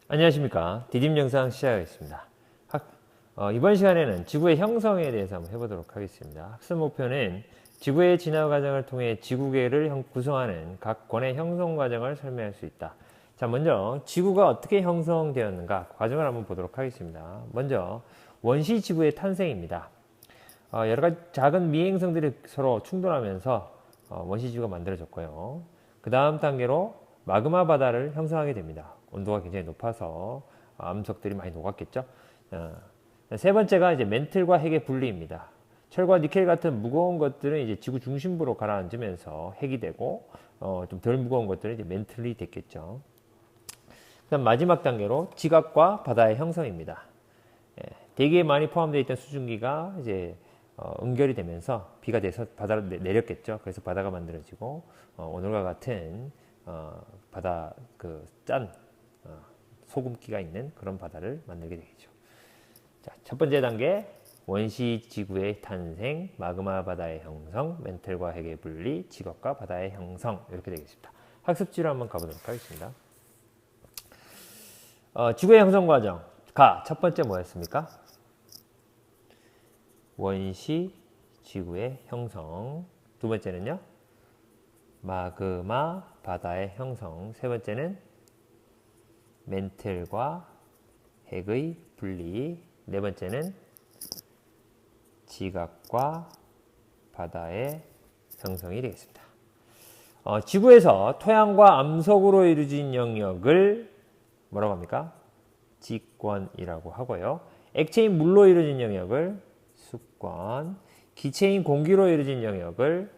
안녕하십니까. 디딤 영상 시작하겠습니다. 이번 시간에는 지구의 형성에 대해서 한번 해보도록 하겠습니다. 학습 목표는 지구의 진화 과정을 통해 지구계를 구성하는 각 권의 형성 과정을 설명할 수 있다. 자, 먼저 지구가 어떻게 형성되었는가 과정을 한번 보도록 하겠습니다. 먼저 원시 지구의 탄생입니다. 여러 가지 작은 미행성들이 서로 충돌하면서 원시 지구가 만들어졌고요. 그 다음 단계로 마그마 바다를 형성하게 됩니다. 온도가 굉장히 높아서 암석들이 많이 녹았겠죠. 세 번째가 이제 멘틀과 핵의 분리입니다. 철과 니켈 같은 무거운 것들은 이제 지구 중심부로 가라앉으면서 핵이 되고 좀 덜 무거운 것들은 이제 멘틀이 됐겠죠. 그다음 마지막 단계로 지각과 바다의 형성입니다. 대기에 많이 포함되어 있던 수증기가 이제 응결이 되면서 비가 돼서 바다로 내렸겠죠. 그래서 바다가 만들어지고 오늘과 같은 바다 짠 소금기가 있는 그런 바다를 만들게 되겠죠. 자, 첫 번째 단계 원시 지구의 탄생, 마그마 바다의 형성, 멘틀과 핵의 분리, 지각과 바다의 형성 이렇게 되겠습니다. 학습지로 한번 가보도록 하겠습니다. 지구의 형성 과정 첫 번째 뭐였습니까? 원시 지구의 형성. 두 번째는요? 마그마 바다의 형성. 세 번째는 멘틀과 핵의 분리. 네 번째는 지각과 바다의 형성이 되겠습니다. 지구에서 토양과 암석으로 이루어진 영역을 뭐라고 합니까? 지권이라고 하고요. 액체인 물로 이루어진 영역을 수권, 기체인 공기로 이루어진 영역을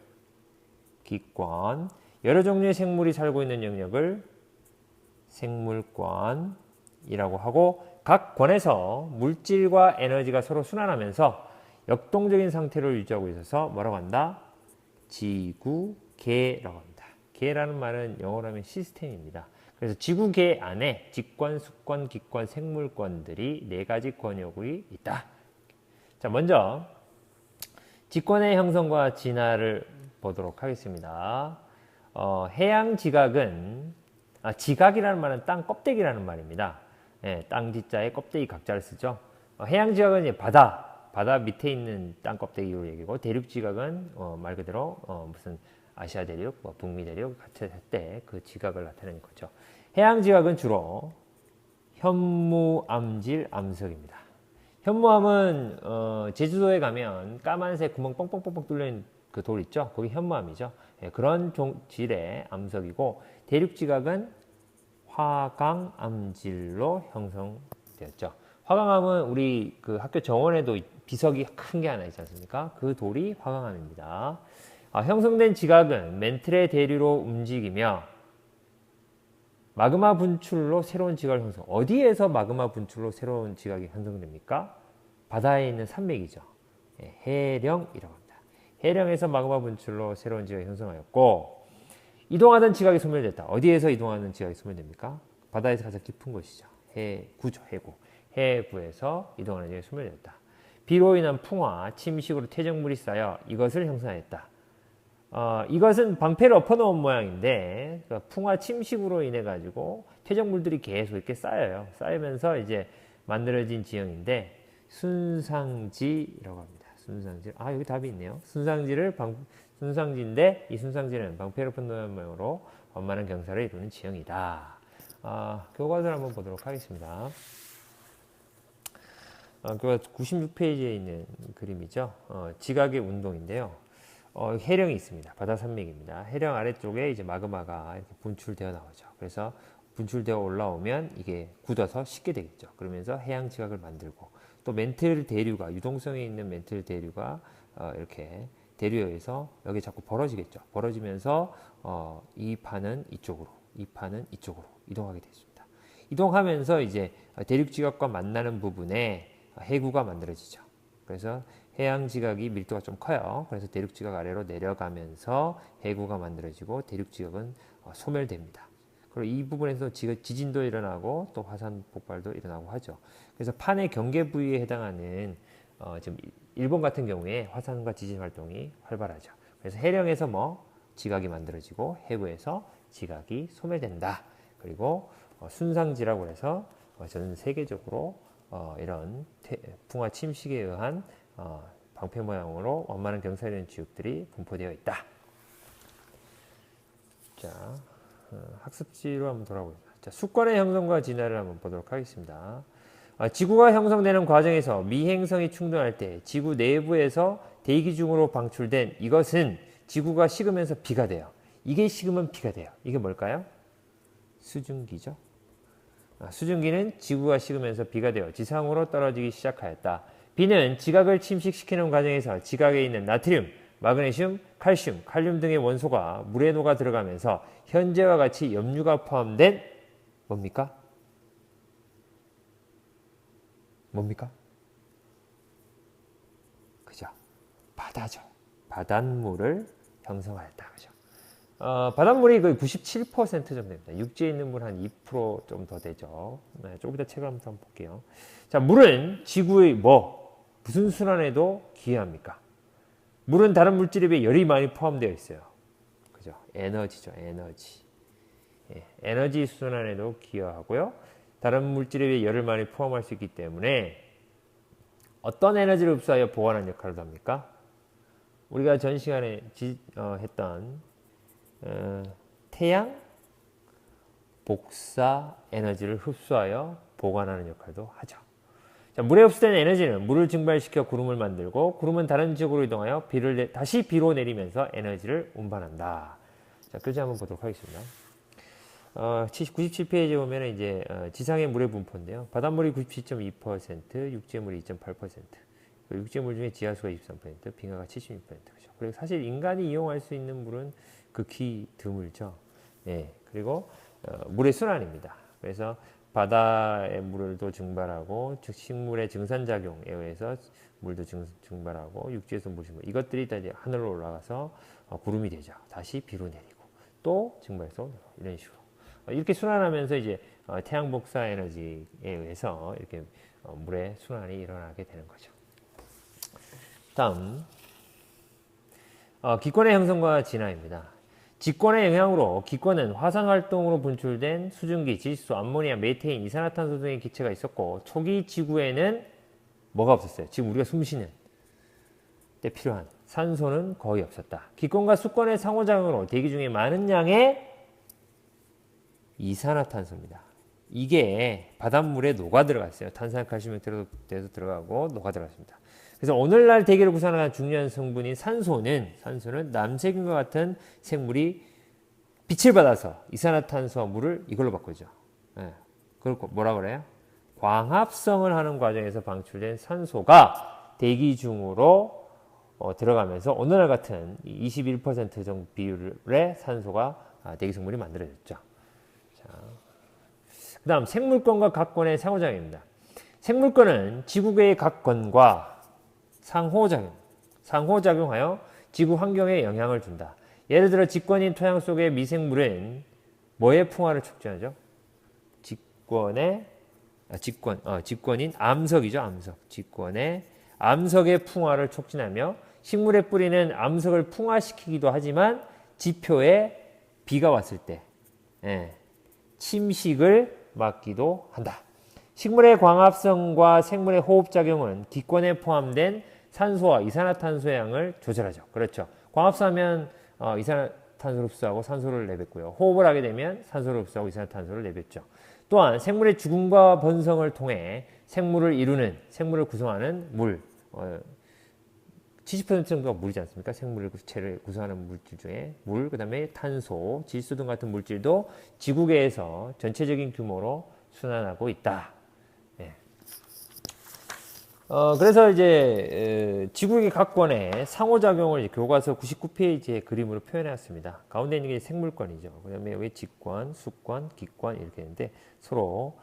기권, 여러 종류의 생물이 살고 있는 영역을 생물권이라고 하고, 각 권에서 물질과 에너지가 서로 순환하면서 역동적인 상태를 유지하고 있어서 뭐라고 한다? 지구계라고 합니다. 계라는 말은 영어로 하면 시스템입니다. 그래서 지구계 안에 직권, 수권, 기권, 생물권들이 네 가지 권역이 있다. 자, 먼저 지권의 형성과 진화를 보도록 하겠습니다. 해양 지각은 지각이라는 말은 땅 껍데기라는 말입니다. 땅 지자에 껍데기 각자를 쓰죠. 해양 지각은 이제 바다 밑에 있는 땅 껍데기로 얘기고, 대륙 지각은 말 그대로 무슨 아시아 대륙, 북미 대륙 같이 할 때 그 지각을 나타내는 거죠. 해양 지각은 주로 현무암질 암석입니다. 현무암은 제주도에 가면 까만색 구멍 뻥뻥뻥뻥 뚫려있는 그 돌 있죠? 거기 현무암이죠. 그런 질의 암석이고, 대륙 지각은 화강암질로 형성되었죠. 화강암은 우리 그 학교 정원에도 비석이 큰 게 하나 있지 않습니까? 그 돌이 화강암입니다. 형성된 지각은 멘틀의 대류로 움직이며 마그마 분출로 새로운 지각을 형성. 어디에서 마그마 분출로 새로운 지각이 형성됩니까? 바다에 있는 산맥이죠. 해령이라고 합니다. 해령에서 마그마 분출로 새로운 지각이 형성하였고, 이동하던 지각이 소멸됐다. 어디에서 이동하는 지각이 소멸됩니까? 바다에서 가장 깊은 곳이죠. 해구죠. 해구. 해구에서 이동하는 지각이 소멸됐다. 비로 인한 풍화, 침식으로 퇴적물이 쌓여 이것을 형성하였다. 이것은 방패를 엎어놓은 모양인데, 풍화 침식으로 인해 가지고 퇴적물들이 계속 이렇게 쌓여요. 쌓이면서 이제 만들어진 지형인데, 순상지라고 합니다. 순상지. 여기 답이 있네요. 순상지인데, 이 순상지는 방패를 엎어놓은 모양으로 원만한 경사를 이루는 지형이다. 교과서를 한번 보도록 하겠습니다. 교과서 96페이지에 있는 그림이죠. 지각의 운동인데요. 해령이 있습니다. 바다 산맥입니다. 해령 아래쪽에 이제 마그마가 이렇게 분출되어 나오죠. 그래서 분출되어 올라오면 이게 굳어서 식게 되겠죠. 그러면서 해양 지각을 만들고, 또 멘틀 대류가, 유동성이 있는 멘틀 대류가 이렇게 대류에 의해서 여기 자꾸 벌어지겠죠. 벌어지면서 이 판은 이쪽으로, 이 판은 이쪽으로 이동하게 됐습니다. 이동하면서 이제 대륙 지각과 만나는 부분에 해구가 만들어지죠. 그래서 해양 지각이 밀도가 좀 커요. 그래서 대륙 지각 아래로 내려가면서 해구가 만들어지고, 대륙 지각은 소멸됩니다. 그리고 이 부분에서 지진도 일어나고 또 화산 폭발도 일어나고 하죠. 그래서 판의 경계 부위에 해당하는 지금 일본 같은 경우에 화산과 지진 활동이 활발하죠. 그래서 해령에서 지각이 만들어지고, 해구에서 지각이 소멸된다. 그리고 순상지라고 해서 전 세계적으로 이런 풍화 침식에 의한 방패 모양으로 완만한 경사련 지역들이 분포되어 있다. 자, 학습지로 한번 돌아보겠습니다. 자, 수권의 형성과 진화를 한번 보도록 하겠습니다. 지구가 형성되는 과정에서 미행성이 충돌할 때 지구 내부에서 대기 중으로 방출된 이것은 지구가 식으면서 비가 돼요. 이게 식으면 비가 돼요. 이게 뭘까요? 수증기죠. 수증기는 지구가 식으면서 비가 되어 지상으로 떨어지기 시작하였다. 비는 지각을 침식시키는 과정에서 지각에 있는 나트륨, 마그네슘, 칼슘, 칼륨 등의 원소가 물에 녹아 들어가면서 현재와 같이 염류가 포함된 뭡니까? 그죠? 바다죠. 바닷물을 형성하였다. 그죠? 바닷물이 거의 97% 정도 됩니다. 육지에 있는 물 한 2%좀 더 되죠. 네, 조금 이따 책을 한번 볼게요. 자, 물은 지구의 무슨 순환에도 기여합니까? 물은 다른 물질에 비해 열이 많이 포함되어 있어요. 그죠? 에너지죠, 에너지. 예, 에너지 순환에도 기여하고요. 다른 물질에 비해 열을 많이 포함할 수 있기 때문에 어떤 에너지를 흡수하여 보관하는 역할을 합니까? 우리가 전 시간에 했던 태양 복사 에너지를 흡수하여 보관하는 역할도 하죠. 자, 물에 흡수된 에너지는 물을 증발시켜 구름을 만들고 구름은 다른 지역으로 이동하여 다시 비로 내리면서 에너지를 운반한다. 자, 글자 한번 보도록 하겠습니다. 97페이지에 보면 이제 지상의 물의 분포인데요. 바닷물이 97.2%, 육지물이 2.8%, 육지물 중에 지하수가 23%, 빙하가 76%. 그죠? 그리고 사실 인간이 이용할 수 있는 물은 극히 드물죠. 예, 그리고 물의 순환입니다. 그래서 바다의 물도 증발하고 즉 식물의 증산작용에 의해서 물도 증발하고 육지에서 물 증발 이것들이 다 이제 하늘로 올라가서 구름이 되죠. 다시 비로 내리고 또 증발해서 이런 식으로 이렇게 순환하면서 이제 태양 복사 에너지에 의해서 이렇게 물의 순환이 일어나게 되는 거죠. 다음 기권의 형성과 진화입니다. 직권의 영향으로 기권은 화산활동으로 분출된 수증기, 질소, 암모니아, 메테인, 이산화탄소 등의 기체가 있었고 초기 지구에는 뭐가 없었어요? 지금 우리가 숨쉬는 때 필요한 산소는 거의 없었다. 기권과 수권의 상호작용으로 대기 중에 많은 양의 이산화탄소입니다. 이게 바닷물에 녹아 들어갔어요. 탄산칼슘이 들어가고 녹아 들어갔습니다. 그래서 오늘날 대기를 구성하는 중요한 성분인 산소는 남색인과 같은 생물이 빛을 받아서 이산화탄소와 물을 이걸로 바꾸죠. 네. 그걸 뭐라 그래요? 광합성을 하는 과정에서 방출된 산소가 대기 중으로 들어가면서 오늘날 같은 21% 정도 비율의 산소가 대기 성분이 만들어졌죠. 그 다음 생물권과 각권의 상호작용입니다. 생물권은 지구계의 각권과 상호작용하여 지구 환경에 영향을 준다. 예를 들어 직권인 토양 속의 미생물은 뭐의 풍화를 촉진하죠? 직권인 암석이죠. 암석. 직권의 암석의 풍화를 촉진하며 식물의 뿌리는 암석을 풍화시키기도 하지만 지표에 비가 왔을 때 침식을 막기도 한다. 식물의 광합성과 생물의 호흡작용은 기권에 포함된 산소와 이산화탄소의 양을 조절하죠. 그렇죠. 광합성하면 이산화탄소를 흡수하고 산소를 내뱉고요. 호흡을 하게 되면 산소를 흡수하고 이산화탄소를 내뱉죠. 또한 생물의 죽음과 번성을 통해 생물을 구성하는 물, 70% 정도가 물이지 않습니까? 생물체를 구성하는 물질 중에 물, 그 다음에 탄소, 질소 등 같은 물질도 지구계에서 전체적인 규모로 순환하고 있다. 네. 그래서 이제 지구계 각권의 상호작용을 교과서 99페이지의 그림으로 표현해왔습니다. 가운데 있는 게 생물권이죠. 그 다음에 왜 직권, 수권, 기권 이렇게 있는데 서로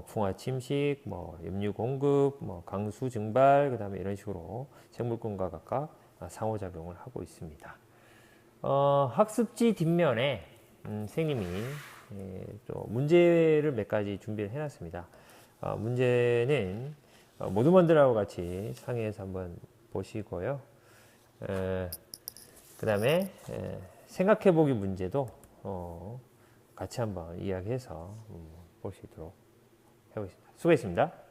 풍화 침식, 염류 공급, 강수 증발, 그 다음에 이런 식으로 생물권과 각각 상호작용을 하고 있습니다. 학습지 뒷면에 선생님이 또 문제를 몇 가지 준비를 해놨습니다. 문제는 모두먼들하고 같이 상의해서 한번 보시고요. 그 다음에 생각해보기 문제도 같이 한번 이야기해서 보시도록 해보겠습니다. 수고했습니다.